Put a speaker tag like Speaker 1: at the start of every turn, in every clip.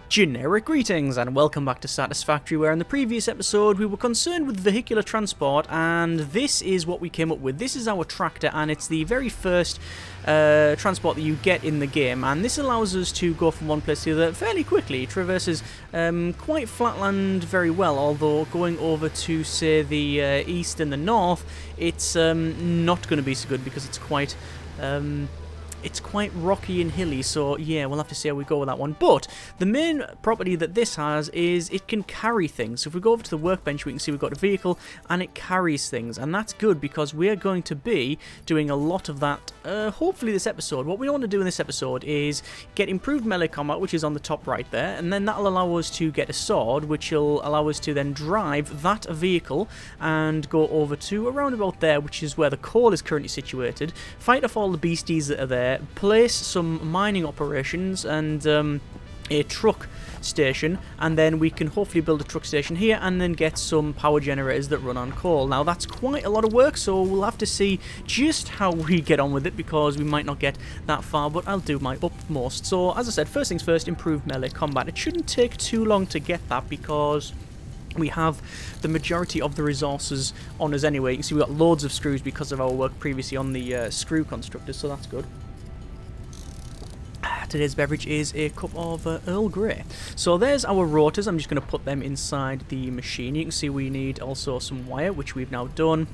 Speaker 1: Generic greetings and welcome back to Satisfactory, where in the previous episode we were concerned with vehicular transport, and this is what we came up with. This is our tractor, and it's the very first transport that you get in the game, and this allows us to go from one place to the other fairly quickly. It traverses quite flatland very well, although going over to, say, the east and the north, it's not going to be so good because it's quite rocky and hilly, so yeah, we'll have to see how we go with that one. But the main property that this has is it can carry things. So if we go over to the workbench, we can see we've got a vehicle and it carries things, and that's good because we're going to be doing a lot of that hopefully this episode. What we want to do in this episode is get improved melee combat, which is on the top right there, and then that'll allow us to get a sword, which will allow us to then drive that vehicle and go over to around about there, which is where the coal is currently situated, fight off all the beasties that are there, place some mining operations and a truck station, and then we can hopefully build a truck station here and then get some power generators that run on coal. Now that's quite a lot of work, so we'll have to see just how we get on with it because we might not get that far, but I'll do my utmost. So as I said, first things first, improve melee combat. It shouldn't take too long to get that because we have the majority of the resources on us anyway. You can see we've got loads of screws because of our work previously on the screw constructors, so that's good. Today's beverage is a cup of Earl Grey. So there's our rotors. I'm just going to put them inside the machine. You can see we need also some wire, which we've now done,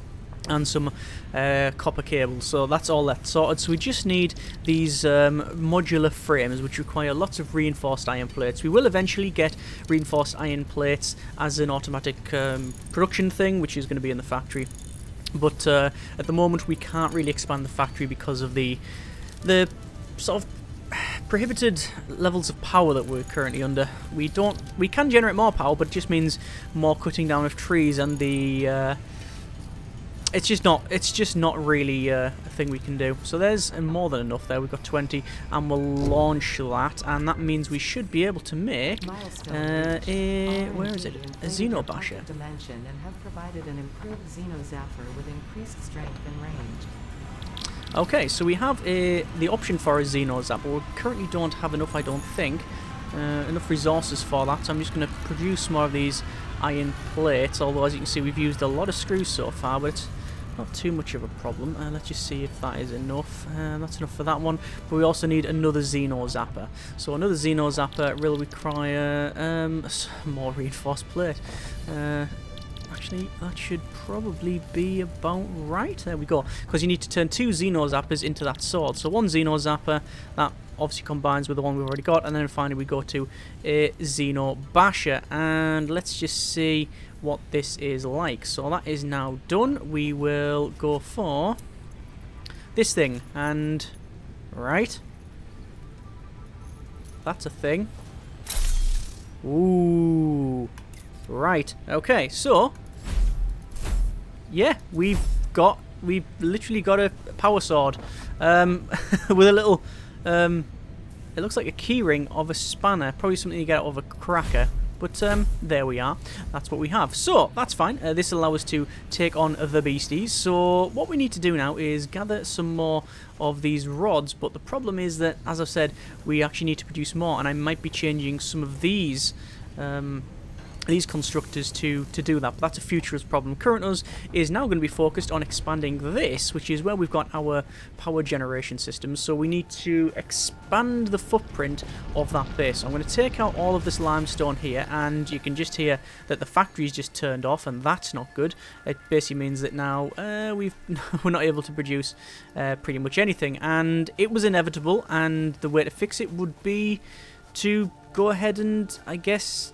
Speaker 1: and some copper cables. So that's all that's sorted. So we just need these modular frames, which require lots of reinforced iron plates. We will eventually get reinforced iron plates as an automatic production thing, which is going to be in the factory. But at the moment we can't really expand the factory because of the sort of prohibited levels of power that we're currently under. We can generate more power, but it just means more cutting down of trees, and the it's just not really a thing we can do. So there's more than enough there. We've got 20, and we'll launch that, and that means we should be able to make a Xenobasher.
Speaker 2: Dimension and have provided an improved Xenozapper with increased strength and range.
Speaker 1: Okay, so we have the option for a Xenozapper. We currently don't have enough, I don't think, enough resources for that, so I'm just going to produce more of these iron plates, although as you can see we've used a lot of screws so far, but it's not too much of a problem. Let's just see if that is enough. That's enough for that one, but we also need another Xenozapper. So another Xenozapper will require more reinforced plate. Actually, that should probably be about right. There we go. Because you need to turn 2 Xenozappers into that sword. So one Xenozapper, that obviously combines with the one we've already got. And then finally we go to a Xenobasher. And let's just see what this is like. So that is now done. We will go for this thing. And, right. That's a thing. Ooh. Right. Okay, so yeah, we've literally got a power sword with a little it looks like a keyring of a spanner, probably something you get out of a cracker, but there we are. That's what we have. So that's fine. This will allow us to take on the beasties. So what we need to do now is gather some more of these rods, but the problem is that, as I've said, we actually need to produce more, and I might be changing some of these constructors to do that, but that's a futurist problem. Current us is now going to be focused on expanding this, which is where we've got our power generation systems, so we need to expand the footprint of that base. So I'm going to take out all of this limestone here, and you can just hear that the factory's just turned off, and that's not good. It basically means that now we're not able to produce pretty much anything, and it was inevitable, and the way to fix it would be to go ahead and, I guess,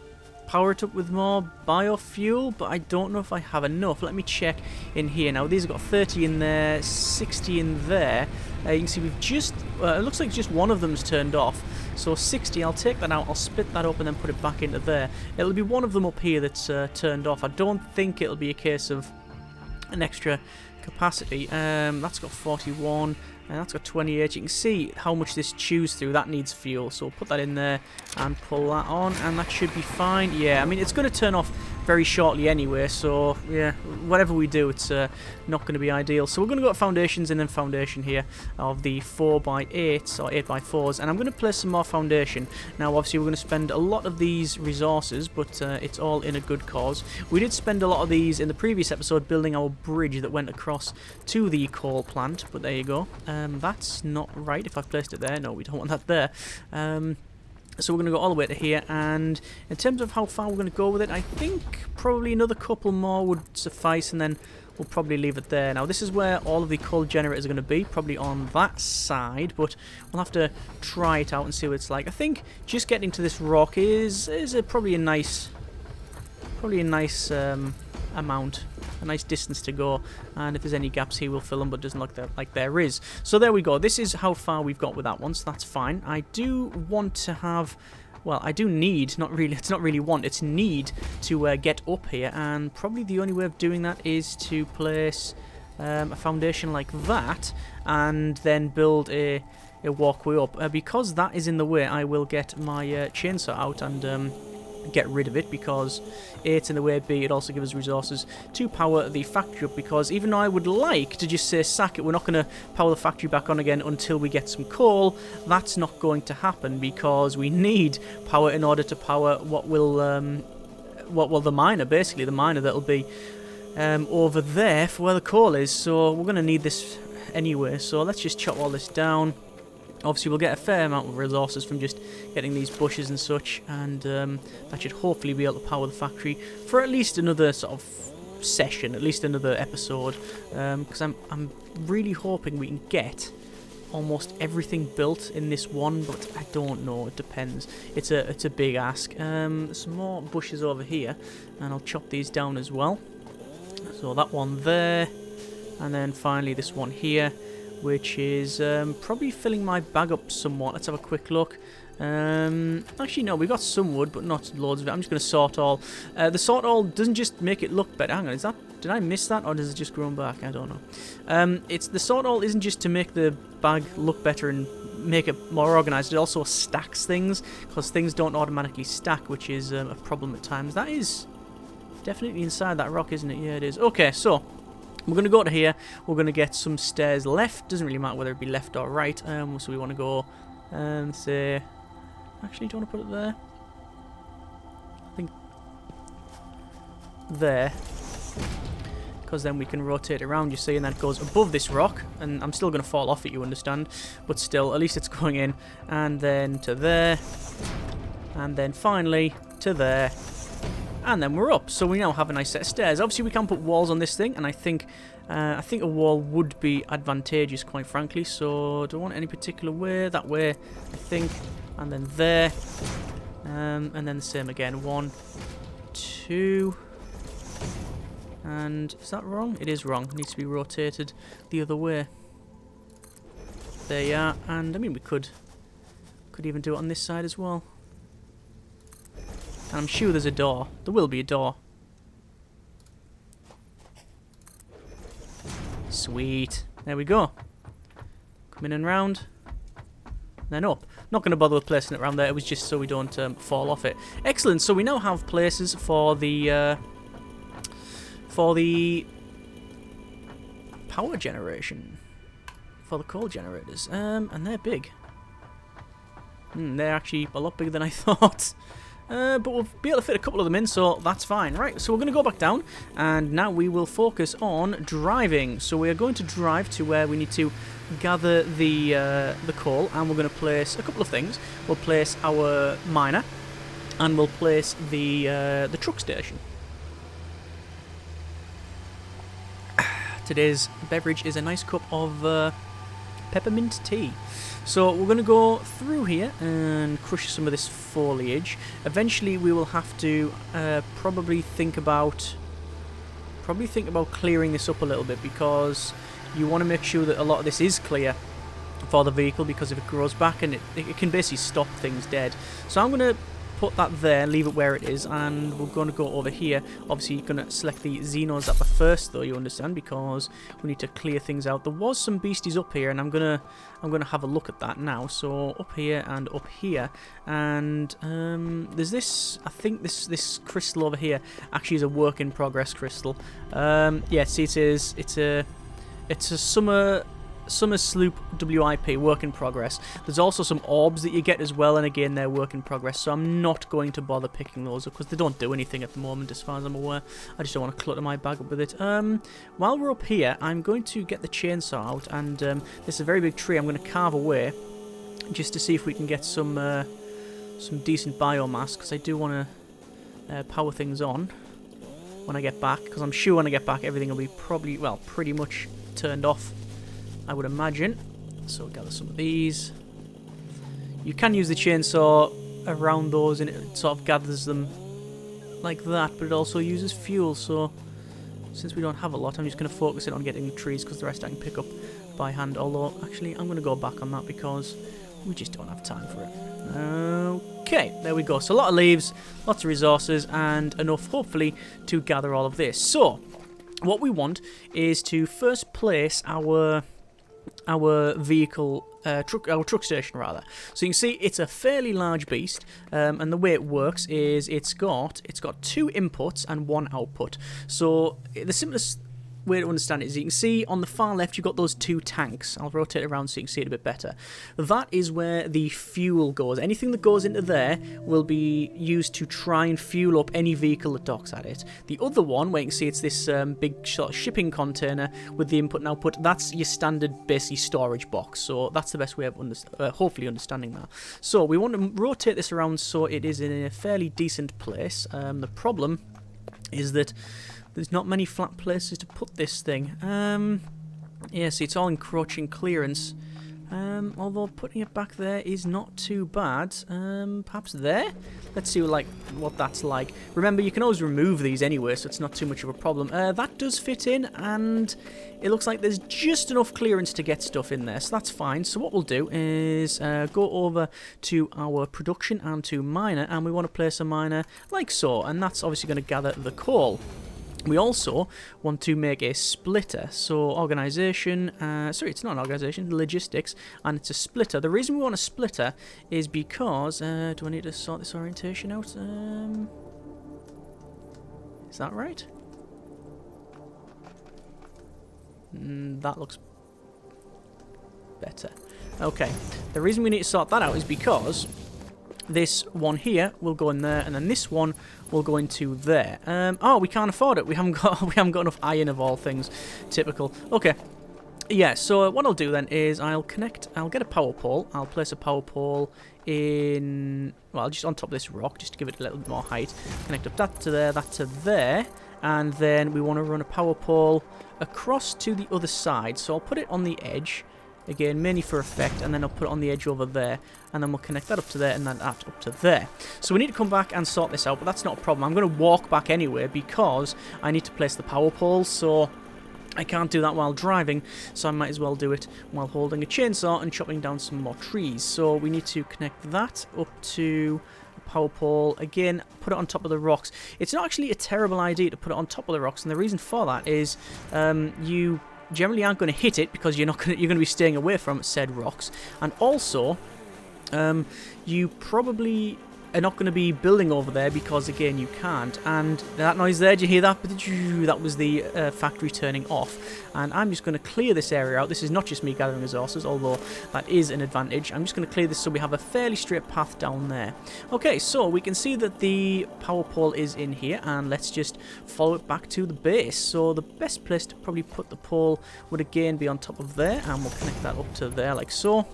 Speaker 1: power it up with more biofuel, but I don't know if I have enough. Let me check in here now. These have got 30 in there, 60 in there. You can see we've just, it looks like just one of them's turned off. So 60, I'll take that out, I'll split that up and then put it back into there. It'll be one of them up here that's turned off. I don't think it'll be a case of an extra capacity. That's got 41. And that's got 28. You can see how much this chews through. That needs fuel. So we'll put that in there and pull that on. And that should be fine. Yeah, I mean, it's going to turn off very shortly anyway, so yeah, whatever we do, it's not going to be ideal. So we're going to go to foundations and then foundation here of the 4x8s or 8x4s, and I'm going to place some more foundation. Now obviously we're going to spend a lot of these resources, but it's all in a good cause. We did spend a lot of these in the previous episode building our bridge that went across to the coal plant, but there you go. That's not right if I've placed it there. No, we don't want that there. So we're going to go all the way to here, and in terms of how far we're going to go with it, I think probably another couple more would suffice, and then we'll probably leave it there. Now this is where all of the coal generators are going to be, probably on that side, but we'll have to try it out and see what it's like. I think just getting to this rock is probably a nice amount, a nice distance to go, and if there's any gaps here we'll fill them, but it doesn't look like there is. So there we go. This is how far we've got with that one, so that's fine. I do want to have, well, I do need, not really, it's not really want, it's need to get up here, and probably the only way of doing that is to place a foundation like that and then build a walkway up. Because that is in the way, I will get my chainsaw out and get rid of it, because A, it's in the way, B, it also gives us resources to power the factory up, because even though I would like to just say sack it, we're not going to power the factory back on again until we get some coal, that's not going to happen, because we need power in order to power what will the miner, basically the miner that'll be over there for where the coal is. So we're going to need this anyway, so let's just chop all this down. Obviously we'll get a fair amount of resources from just getting these bushes and such, and that should hopefully be able to power the factory for at least another sort of session, at least another episode, because I'm really hoping we can get almost everything built in this one, but I don't know, it depends. It's a big ask. Some more bushes over here, and I'll chop these down as well. So that one there, and then finally this one here, which is probably filling my bag up somewhat. Let's have a quick look. Actually, no, we got some wood, but not loads of it. I'm just going to sort all. The sort all doesn't just make it look better. Hang on, did I miss that, or does it just grow back? I don't know. It's the sort all isn't just to make the bag look better and make it more organized. It also stacks things, because things don't automatically stack, which is a problem at times. That is definitely inside that rock, isn't it? Yeah, it is. Okay, so we're going to go to here. We're going to get some stairs left. Doesn't really matter whether it be left or right. So we want to go and say... Actually, do you want to put it there? I think there. Because then we can rotate around, you see, and that goes above this rock. And I'm still going to fall off it, you understand. But still, at least it's going in. And then to there. And then finally to there. And then we're up, so we now have a nice set of stairs. Obviously, we can put walls on this thing, and I think a wall would be advantageous, quite frankly. So, do I want any particular way? That way, I think, and then there, and then the same again. 1, 2, and is that wrong? It is wrong. It needs to be rotated the other way. There you are, and I mean we could even do it on this side as well. And I'm sure there's a door. There will be a door. Sweet. There we go. Come in and round. Then up. Not going to bother with placing it around there. It was just so we don't fall off it. Excellent. So we now have places for the power generation. For the coal generators. And they're big. They're actually a lot bigger than I thought. But we'll be able to fit a couple of them in, so that's fine. Right, so we're going to go back down, and now we will focus on driving. So we are going to drive to where we need to gather the coal, and we're going to place a couple of things. We'll place our miner, and we'll place the truck station. Today's beverage is a nice cup of peppermint tea. So we're going to go through here and crush some of this foliage. Eventually we will have to probably think about clearing this up a little bit, because you want to make sure that a lot of this is clear for the vehicle, because if it grows back, and it can basically stop things dead. So I'm going to put that there, leave it where it is, and we're going to go over here. Obviously, you're going to select the Xeno Zapper first, though, you understand, because we need to clear things out. There was some beasties up here, and I'm gonna have a look at that now. So up here and up here, and there's this. I think this crystal over here actually is a work in progress crystal. Yeah, see, it is. It's a Summer Sloop WIP, work in progress. There's also some orbs that you get as well, and again, they're work in progress, so I'm not going to bother picking those up because they don't do anything at the moment as far as I'm aware. I just don't want to clutter my bag up with it. While we're up here, I'm going to get the chainsaw out, and there's a very big tree I'm going to carve away just to see if we can get some decent biomass, because I do want to power things on when I get back, because I'm sure when I get back everything will be probably, well, pretty much turned off, I would imagine. So gather some of these. You can use the chainsaw around those and it sort of gathers them like that, but it also uses fuel, so since we don't have a lot, I'm just going to focus it on getting the trees, because the rest I can pick up by hand. Although, actually, I'm going to go back on that because we just don't have time for it. Okay, there we go. So a lot of leaves, lots of resources, and enough, hopefully, to gather all of this. So what we want is to first place our vehicle, our truck station rather. So you can see it's a fairly large beast, and the way it works is it's got 2 inputs and 1 output. So the simplest way to understand it is you can see on the far left you've got those 2 tanks. I'll rotate it around so you can see it a bit better. That is where the fuel goes. Anything that goes into there will be used to try and fuel up any vehicle that docks at it. The other one, where you can see it's this big sort of shipping container with the input and output, that's your standard basically storage box. So that's the best way of hopefully understanding that. So we want to rotate this around so it is in a fairly decent place. The problem is that there's not many flat places to put this thing. Yeah, see, it's all encroaching clearance. Although putting it back there is not too bad. Perhaps there? Let's see what that's like. Remember, you can always remove these anyway, so it's not too much of a problem. That does fit in, and it looks like there's just enough clearance to get stuff in there, so that's fine. So what we'll do is go over to our production and to miner, and we want to place a miner like so, and that's obviously going to gather the coal. We also want to make a splitter, so organisation, sorry, it's not an organisation, logistics, and it's a splitter. The reason we want a splitter is because, do I need to sort this orientation out? Is that right? That looks better. Okay, the reason we need to sort that out is because this one here will go in there, and then this one will go into there. Oh, we can't afford it. We haven't got enough iron of all things. Typical. Okay. Yeah. So what I'll do then is I'll get a power pole. I'll place a power pole in, well, just on top of this rock, just to give it a little bit more height. Connect up that to there, and then we want to run a power pole across to the other side. So I'll put it on the edge. Again, mainly for effect, and then I'll put it on the edge over there, and then we'll connect that up to there, and then that up to there. So we need to come back and sort this out, but that's not a problem. I'm going to walk back anyway, because I need to place the power poles, so I can't do that while driving, so I might as well do it while holding a chainsaw and chopping down some more trees. So we need to connect that up to a power pole. Again, put it on top of the rocks. It's not actually a terrible idea to put it on top of the rocks, and the reason for that is you generally aren't going to hit it, because you're going to be staying away from said rocks, and also you probably are not going to be building over there, because again you can't. And that noise there, did you hear that? That was the factory turning off. And I'm just going to clear this area out. This is not just me gathering resources, although that is an advantage. I'm just going to clear this so we have a fairly straight path down there. Okay, so we can see that the power pole is in here, and let's just follow it back to the base. So the best place to probably put the pole would again be on top of there, and we'll connect that up to there like so.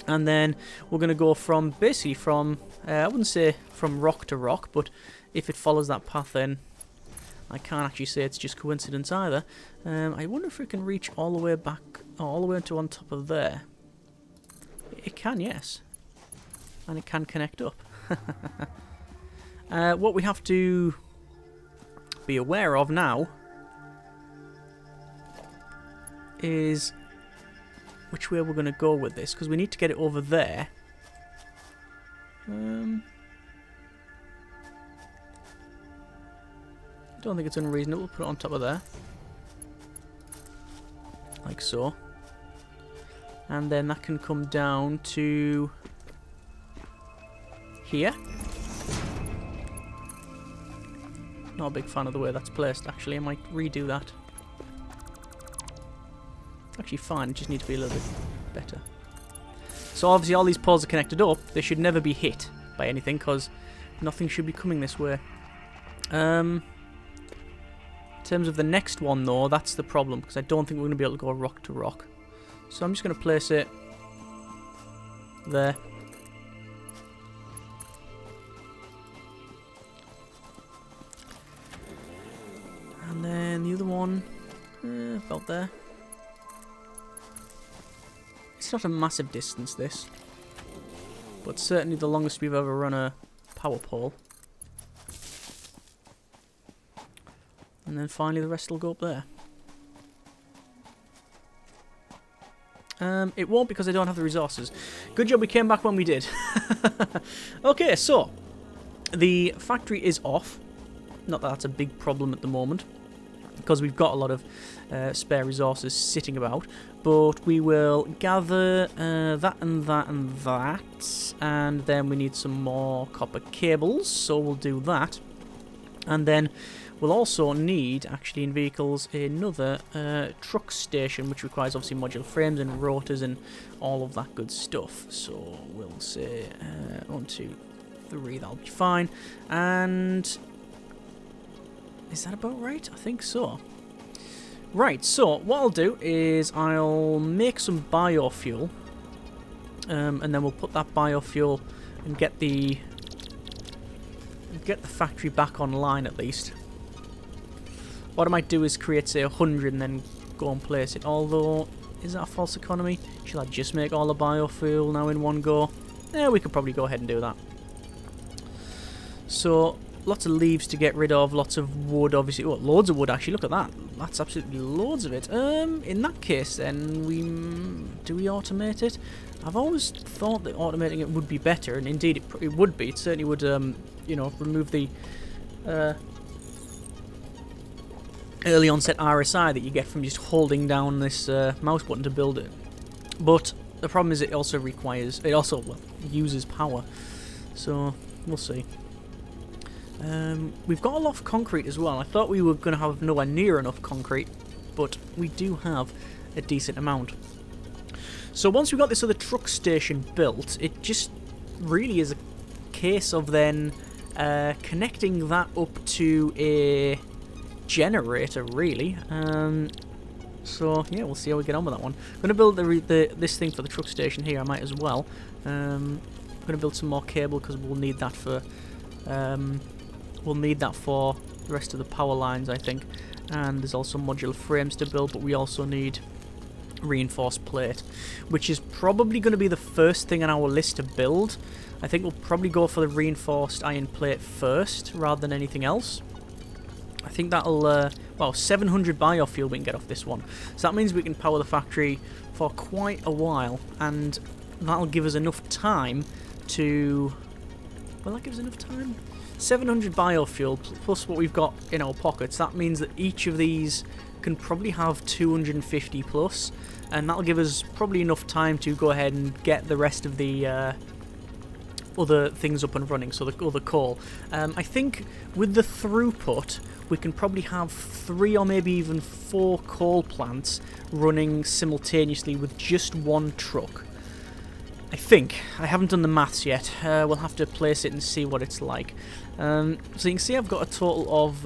Speaker 1: And then we're going to go from, basically from, I wouldn't say from rock to rock, but if it follows that path, then I can't actually say it's just coincidence either. I wonder if we can reach all the way back, all the way to on top of there. It can, yes. And it can connect up. What we have to be aware of now is which way we're going to go with this, because we need to get it over there. Don't think it's unreasonable. Put it on top of there. Like so. And then that can come down to here. Not a big fan of the way that's placed, actually. I might redo that. It's actually fine, it just needs to be a little bit better. So obviously all these poles are connected up. They should never be hit by anything, because nothing should be coming this way. In terms of the next one, though, that's the problem, because I don't think we're going to be able to go rock to rock. So I'm just going to place it there. And then the other one, about there. It's not a massive distance, this. But certainly the longest we've ever run a power pole. And then finally the rest will go up there. It won't, because I don't have the resources. Good job we came back when we did. Okay, so the factory is off. Not that that's a big problem at the moment, because we've got a lot of spare resources sitting about. But we will gather that and that and that. And then we need some more copper cables, so we'll do that. And then we'll also need, actually in vehicles, another truck station, which requires obviously modular frames and rotors and all of that good stuff. So we'll say 1, 2, 3, that'll be fine. And is that about right? I think so. Right, so what I'll do is I'll make some biofuel, and then we'll put that biofuel and get the factory back online at least. What I might do is create, say, 100 and then go and place it. Although, is that a false economy? Should I just make all the biofuel now in one go? Yeah, we could probably go ahead and do that. So, lots of leaves to get rid of, lots of wood, obviously. Oh, loads of wood, actually. Look at that. That's absolutely loads of it. In that case, then, do we automate it? I've always thought that automating it would be better, and indeed it would be. It certainly would, you know, remove the early onset RSI that you get from just holding down this mouse button to build it. But the problem is it also uses power. So, we'll see. We've got a lot of concrete as well. I thought we were going to have nowhere near enough concrete, but we do have a decent amount. So once we've got this other truck station built, it just really is a case of then connecting that up to a generator, really. So yeah, we'll see how we get on with that one. I'm going to build this thing for the truck station here. I might as well. I'm going to build some more cable because we'll need that for the rest of the power lines, I think. And there's also modular frames to build, but we also need reinforced plate, which is probably going to be the first thing on our list to build. I think we'll probably go for the reinforced iron plate first rather than anything else. I think that'll, well, 700 biofuel we can get off this one. So that means we can power the factory for quite a while, and that'll give us enough time to... Will that give us enough time? 700 biofuel plus what we've got in our pockets. That means that each of these can probably have 250 plus, and that'll give us probably enough time to go ahead and get the rest of the other things up and running, so the other coal. I think with the throughput we can probably have 3 or maybe even 4 coal plants running simultaneously with just one truck. I think. I haven't done the maths yet. We'll have to place it and see what it's like. So you can see I've got a total of,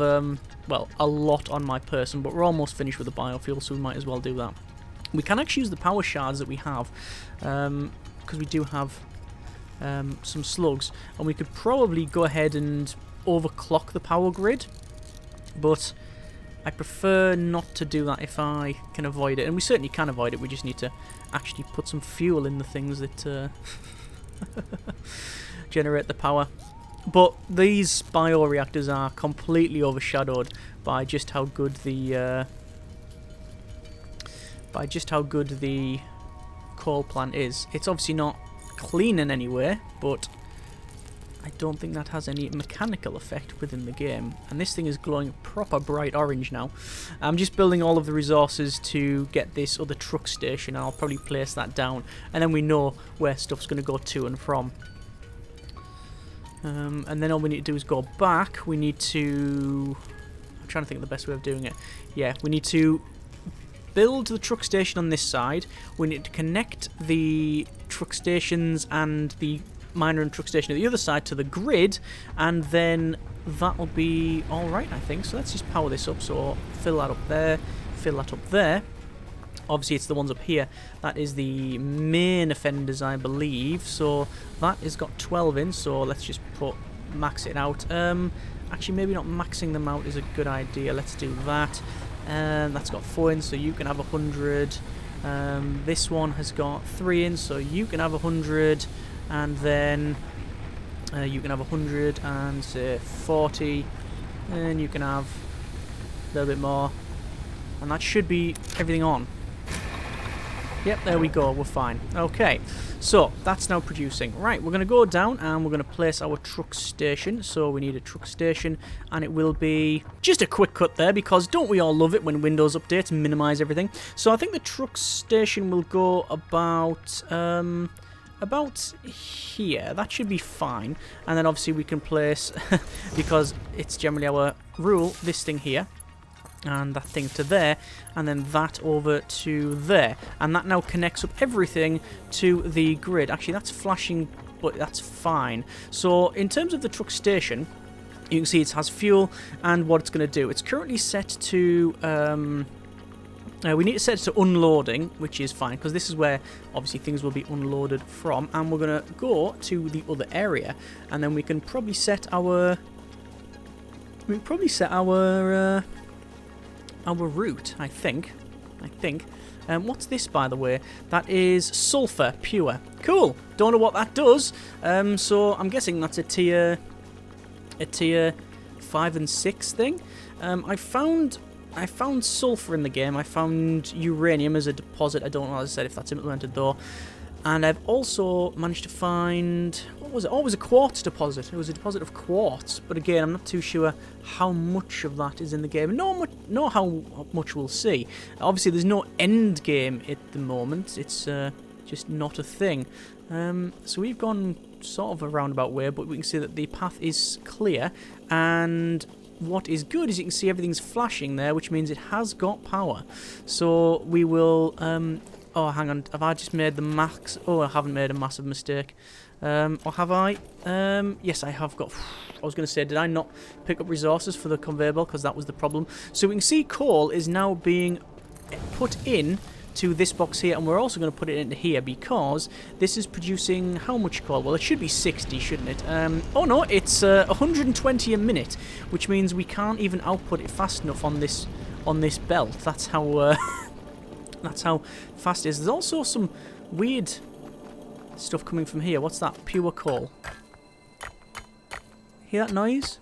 Speaker 1: well, a lot on my person, but we're almost finished with the biofuel, so we might as well do that. We can actually use the power shards that we have, because we do have some slugs, and we could probably go ahead and overclock the power grid, but I prefer not to do that if I can avoid it, and we certainly can avoid it. We just need to actually put some fuel in the things that generate the power. But these bioreactors are completely overshadowed by just how good the coal plant is. It's obviously not clean in any way, but I don't think that has any mechanical effect within the game. And this thing is glowing proper bright orange now. I'm just building all of the resources to get this other truck station, and I'll probably place that down. And then we know where stuff's going to go to and from. And then all we need to do is go back. We need to... I'm trying to think of the best way of doing it. Yeah, we need to build the truck station on this side. We need to connect the truck stations and the miner and truck station at the other side to the grid, and then that'll be alright, I think. So let's just power this up. So fill that up there, fill that up there. Obviously it's the ones up here that is the main offenders, I believe. So that has got 12 in, so let's just max it out. Actually, maybe not maxing them out is a good idea. Let's do that. That's got 4 in, so you can have 100. This one has got 3 in, so you can have 100. And then you can have 100 and say 40, and you can have a little bit more, and that should be everything on. Yep, there we go, we're fine. Okay, so that's now producing. Right, we're going to go down and we're going to place our truck station. So we need a truck station, and it will be just a quick cut there, because don't we all love it when Windows updates and minimize everything? So I think the truck station will go about here. That should be fine. And then obviously we can place, because it's generally our rule, this thing here, and that thing to there, and then that over to there. And that now connects up everything to the grid. Actually, that's flashing, but that's fine. So in terms of the truck station, you can see it has fuel and what it's going to do. It's currently set to... we need to set it to unloading, which is fine, because this is where obviously things will be unloaded from, and we're going to go to the other area, and then we can probably set our route, I think. What's this, by the way? That is sulfur pure. Cool. Don't know what that does. So I'm guessing that's a tier 5 and 6 thing. I found sulfur in the game. I found uranium as a deposit. I don't know, as I said, if that's implemented though. And I've also managed to find... what was it? Oh, it was a quartz deposit. It was a deposit of quartz. But again, I'm not too sure how much of that is in the game. Not how much we'll see. Obviously, there's no end game at the moment. It's just not a thing. So we've gone sort of a roundabout way, but we can see that the path is clear. And... what is good is you can see everything's flashing there, which means it has got power. So we will... oh, hang on. Have I just made the max? Oh, I haven't made a massive mistake. Or have I? Yes, I have got... I was going to say, did I not pick up resources for the conveyor belt? Because that was the problem. So we can see coal is now being put in to this box here, and we're also going to put it into here, because this is producing how much coal? Well, it should be 60, shouldn't it? Oh no, it's 120 a minute, which means we can't even output it fast enough on this belt. That's how that's how fast it is. There's also some weird stuff coming from here. What's that? Pure coal. Hear that noise?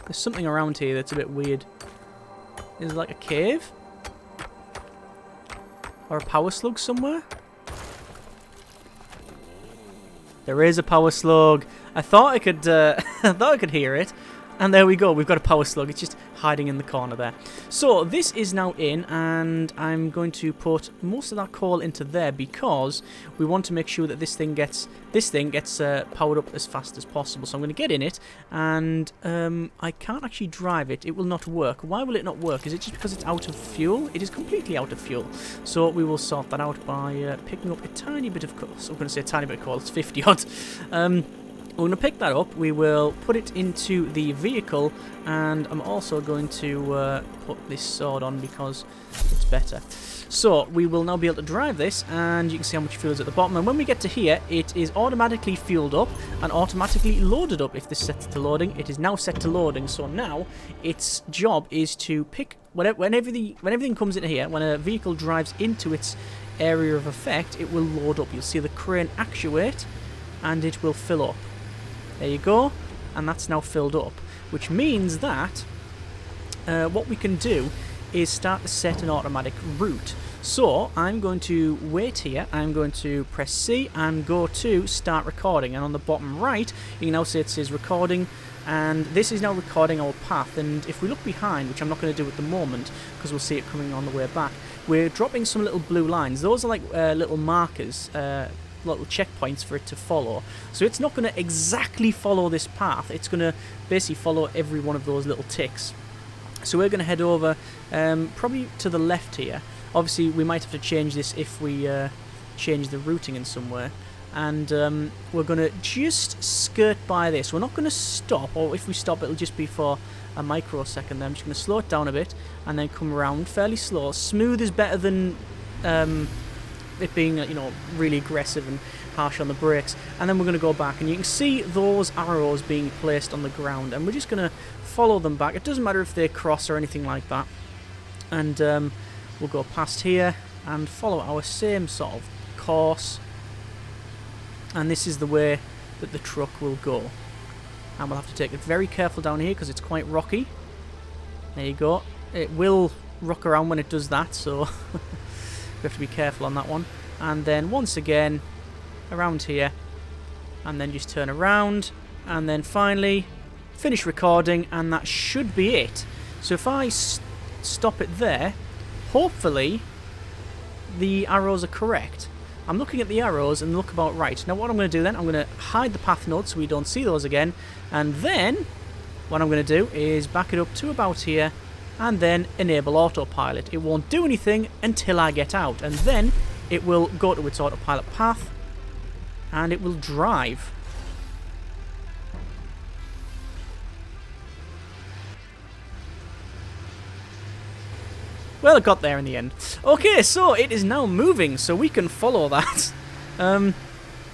Speaker 1: There's something around here that's a bit weird. Is it like a cave? Or a power slug somewhere? There is a power slug. I thought I could hear it. And there we go. We've got a power slug. It's just hiding in the corner there. So this is now in, and I'm going to put most of that coal into there, because we want to make sure that this thing gets powered up as fast as possible. So I'm going to get in it, and I can't actually drive it. It will not work. Why will it not work? Is it just because it's out of fuel? It is completely out of fuel. So we will sort that out by picking up a tiny bit of coal. So I'm going to say a tiny bit of coal. It's 50 odd. We're going to pick that up, we will put it into the vehicle, and I'm also going to put this sword on because it's better. So we will now be able to drive this, and you can see how much fuel is at the bottom, and when we get to here, it is automatically fueled up and automatically loaded up. If this is set to loading, it is now set to loading, so now its job is to pick, when everything comes into here, when a vehicle drives into its area of effect, it will load up. You'll see the crane actuate, and it will fill up. There you go, and that's now filled up, which means that what we can do is start to set an automatic route. So I'm going to wait here. I'm going to press C and go to start recording. And on the bottom right, you can now see it says recording. And this is now recording our path. And if we look behind, which I'm not going to do at the moment, because we'll see it coming on the way back, we're dropping some little blue lines. Those are like little markers, little checkpoints for it to follow. So it's not going to exactly follow this path. It's going to basically follow every one of those little ticks. So we're going to head over probably to the left here. Obviously, we might have to change this if we change the routing in some way. And we're going to just skirt by this. We're not going to stop, or if we stop, it'll just be for a microsecond. I'm just going to slow it down a bit and then come around fairly slow. Smooth is better than it being, really aggressive and harsh on the brakes. And then we're going to go back, and you can see those arrows being placed on the ground, and we're just going to follow them back. It doesn't matter if they cross or anything like that. And we'll go past here and follow our same sort of course. And this is the way that the truck will go. And we'll have to take it very careful down here because it's quite rocky. There you go. It will rock around when it does that, so we have to be careful on that one. And then once again, around here. And then just turn around. And then finally, finish recording. And that should be it. So if I stop it there, hopefully the arrows are correct. I'm looking at the arrows and look about right. Now what I'm going to do then, I'm going to hide the path notes so we don't see those again. And then what I'm going to do is back it up to about here and then enable autopilot. It won't do anything until I get out. And then it will go to its autopilot path and it will drive. Well, it got there in the end. Okay, so it is now moving, so we can follow that.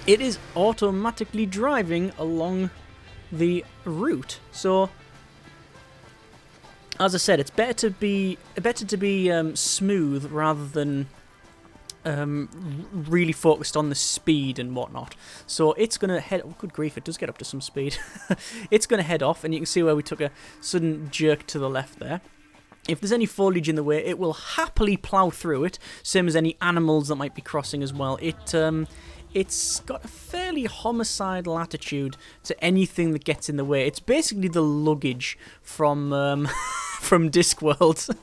Speaker 1: It is automatically driving along the route. So, as I said, it's better to be smooth rather than really focused on the speed and whatnot. So it's going to head... Oh, good grief, it does get up to some speed. It's going to head off, and you can see where we took a sudden jerk to the left there. If there's any foliage in the way, it will happily plough through it, same as any animals that might be crossing as well. It's got a fairly homicidal attitude to anything that gets in the way. It's basically the luggage from from Discworld.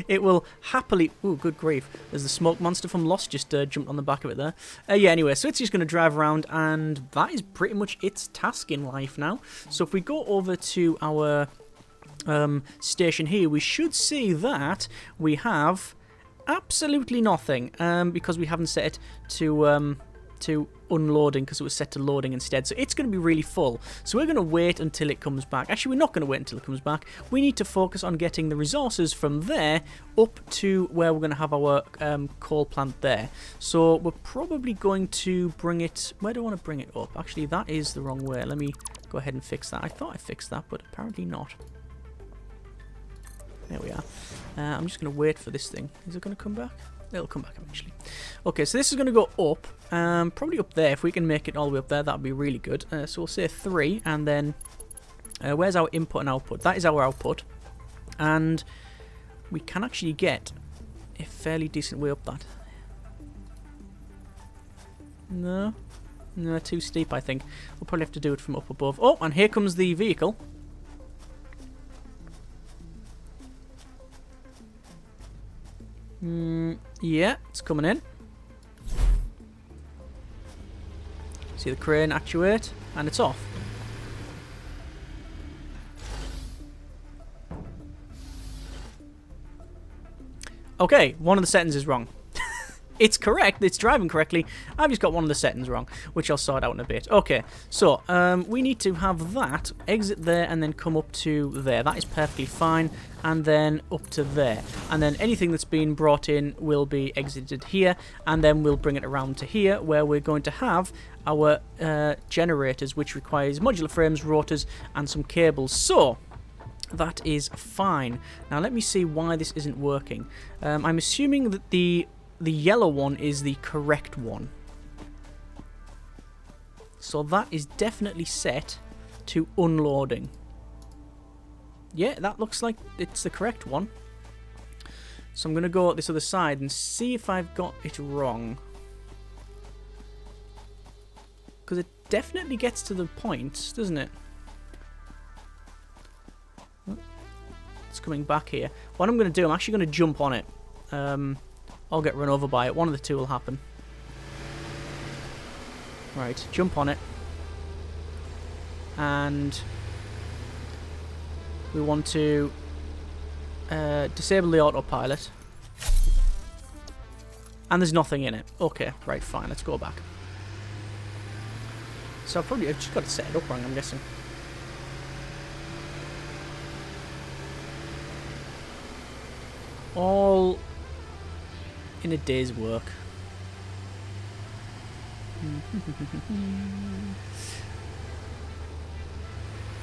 Speaker 1: It will happily... Ooh, good grief. There's the smoke monster from Lost just jumped on the back of it there. Yeah, anyway, so it's just going to drive around, and that is pretty much its task in life now. So if we go over to our... station here, we should see that we have absolutely nothing because we haven't set it to unloading because it was set to loading instead. So it's going to be really full. So we're going to wait until it comes back. Actually, we're not going to wait until it comes back. We need to focus on getting the resources from there up to where we're going to have our coal plant there. So we're probably going to bring it... Where do I want to bring it up? Actually, that is the wrong way. Let me go ahead and fix that. I thought I fixed that, but apparently not. There we are. I'm just going to wait for this thing. Is it going to come back? It'll come back eventually. Okay, so this is going to go up. Probably up there. If we can make it all the way up there, that would be really good. So we'll say 3, and then... where's our input and output? That is our output. And we can actually get a fairly decent way up that. No. No, too steep, I think. We'll probably have to do it from up above. Oh, and here comes the vehicle. Yeah, it's coming in. See the crane actuate, and it's off. Okay, one of the settings is wrong. It's correct, it's driving correctly. I've just got one of the settings wrong, which I'll sort out in a bit. Okay, so we need to have that exit there and then come up to there. That is perfectly fine. And then up to there. And then anything that's been brought in will be exited here. And then we'll bring it around to here where we're going to have our generators, which requires modular frames, rotors, and some cables. So... that is fine. Now let me see why this isn't working. I'm assuming that the yellow one is the correct one. So that is definitely set to unloading. Yeah, that looks like it's the correct one. So I'm going to go this other side and see if I've got it wrong. Because it definitely gets to the point, doesn't it? It's coming back here. What I'm going to do, I'm actually going to jump on it. I'll get run over by it. One of the two will happen. Right, jump on it. And we want to disable the autopilot. And there's nothing in it. Okay, right, fine, let's go back. So I've just got to set it up wrong, I'm guessing. All in a day's work.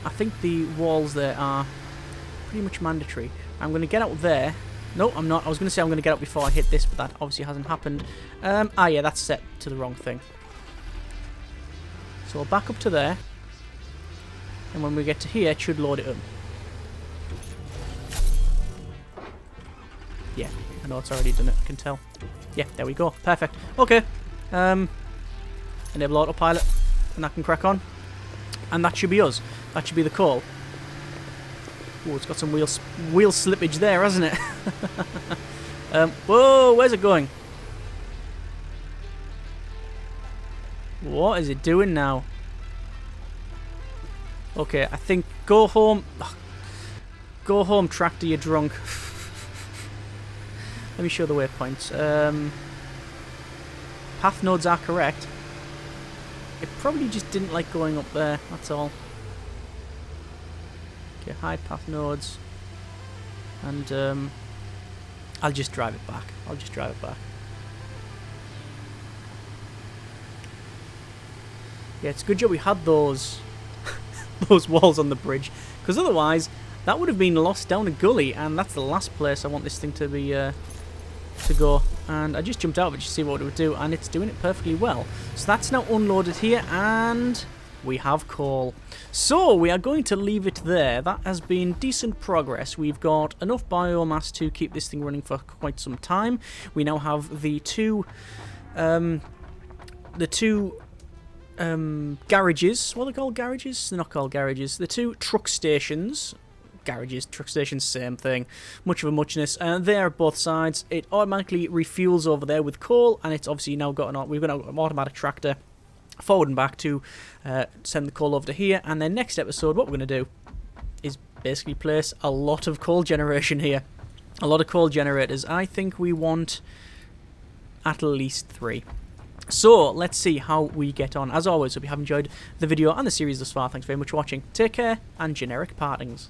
Speaker 1: I think the walls there are pretty much mandatory. I'm going to get out there. No, I'm not. I was going to say I'm going to get out before I hit this, but that obviously hasn't happened. Yeah, that's set to the wrong thing. So we'll back up to there. And when we get to here, it should load it up. Yeah, I know it's already done it, I can tell. Yeah, there we go. Perfect. Okay. Enable autopilot, and that can crack on. And that should be us. That should be the call. Oh, it's got some wheel slippage there, hasn't it? Whoa, where's it going? What is it doing now? Okay, I think go home. Go home, tractor, you're drunk. Let me show the waypoints. Path nodes are correct. It probably just didn't like going up there, that's all. Okay, hide path nodes. And I'll just drive it back. Yeah, it's a good job we had those those walls on the bridge, because otherwise that would have been lost down a gully, and that's the last place I want this thing to be to go. And I just jumped out of it to see what it would do, and it's doing it perfectly well. So that's now unloaded here, and we have coal. So we are going to leave it there. That has been decent progress. We've got enough biomass to keep this thing running for quite some time. We now have the two garages. What are they called? Garages? They're not called garages. The two truck stations. Garages, truck stations, same thing. Much of a muchness. And there, both sides. It automatically refuels over there with coal, and it's obviously now got we've got an automatic tractor forward and back to send the coal over to here. And then next episode, what we're going to do is basically place a lot of coal generation here. A lot of coal generators. I think we want at least 3. So, let's see how we get on. As always, hope you have enjoyed the video and the series thus far. Thanks very much for watching. Take care, and generic partings.